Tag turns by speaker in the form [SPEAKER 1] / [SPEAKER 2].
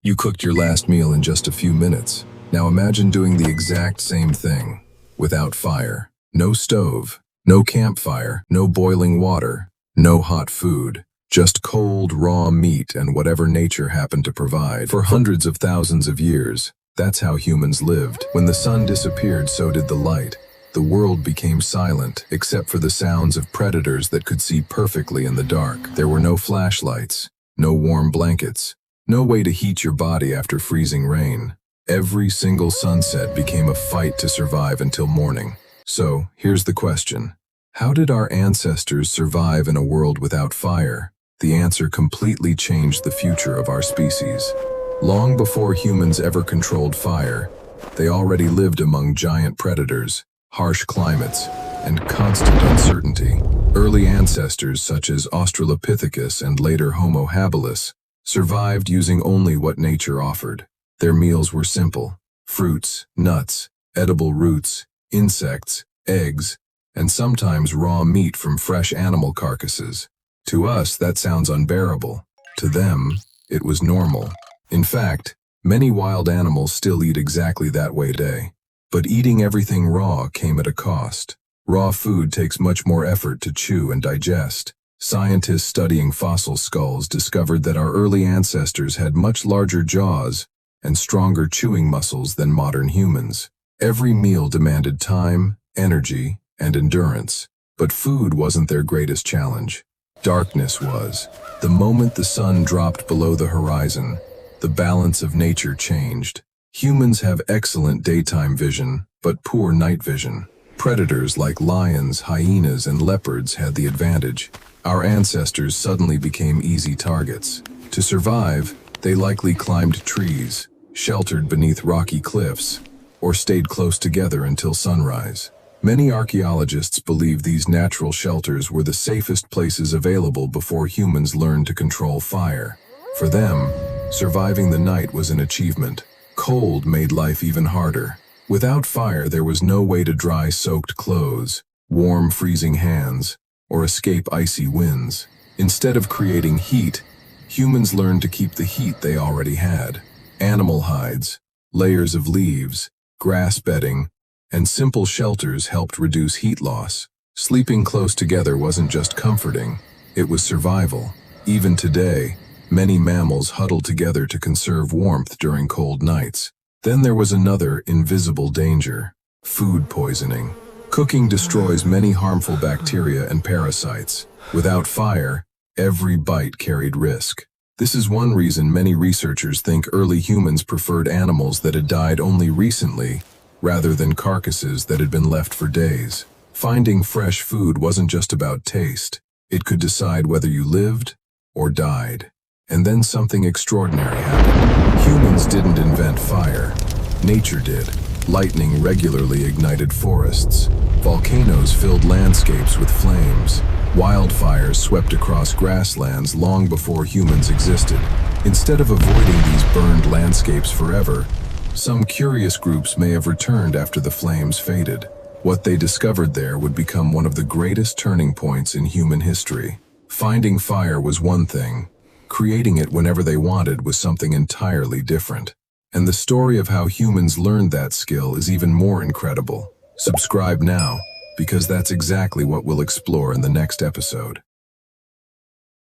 [SPEAKER 1] You cooked your last meal in just a few minutes. Now imagine doing the exact same thing. Without fire. No stove. No campfire. No boiling water. No hot food. Just cold, raw meat and whatever nature happened to provide. For hundreds of thousands of years, that's how humans lived. When the sun disappeared, so did the light. The world became silent, except for the sounds of predators that could see perfectly in the dark. There were no flashlights, no warm blankets, no way to heat your body after freezing rain. Every single sunset became a fight to survive until morning. So, here's the question. How did our ancestors survive in a world without fire? The answer completely changed the future of our species. Long before humans ever controlled fire, they already lived among giant predators, harsh climates, and constant uncertainty. Early ancestors such as Australopithecus and later Homo habilis survived using only what nature offered. Their meals were simple: fruits, nuts, edible roots, insects, eggs, and sometimes raw meat from fresh animal carcasses. To us, that sounds unbearable. To them, it was normal. In fact, many wild animals still eat exactly that way today. But eating everything raw came at a cost. Raw food takes much more effort to chew and digest. Scientists studying fossil skulls discovered that our early ancestors had much larger jaws and stronger chewing muscles than modern humans. Every meal demanded time, energy, and endurance. But food wasn't their greatest challenge. Darkness was. The moment the sun dropped below the horizon, the balance of nature changed. Humans have excellent daytime vision, but poor night vision. Predators like lions, hyenas, and leopards had the advantage. Our ancestors suddenly became easy targets. To survive, they likely climbed trees, sheltered beneath rocky cliffs, or stayed close together until sunrise. Many archaeologists believe these natural shelters were the safest places available before humans learned to control fire. For them, surviving the night was an achievement. Cold made life even harder. Without fire, there was no way to dry soaked clothes, warm freezing hands, or escape icy winds. Instead of creating heat, humans learned to keep the heat they already had. Animal hides, layers of leaves, grass bedding, and simple shelters helped reduce heat loss. Sleeping close together wasn't just comforting, it was survival. Even today, many mammals huddle together to conserve warmth during cold nights. Then there was another invisible danger: food poisoning. Cooking destroys many harmful bacteria and parasites. Without fire, every bite carried risk. This is one reason many researchers think early humans preferred animals that had died only recently, rather than carcasses that had been left for days. Finding fresh food wasn't just about taste. It could decide whether you lived or died. And then something extraordinary happened. Humans didn't invent fire. Nature did. Lightning regularly ignited forests. Volcanoes filled landscapes with flames. Wildfires swept across grasslands long before humans existed. Instead of avoiding these burned landscapes forever, some curious groups may have returned after the flames faded. What they discovered there would become one of the greatest turning points in human history. Finding fire was one thing. Creating it whenever they wanted was something entirely different. And the story of how humans learned that skill is even more incredible. Subscribe now, because that's exactly what we'll explore in the next episode.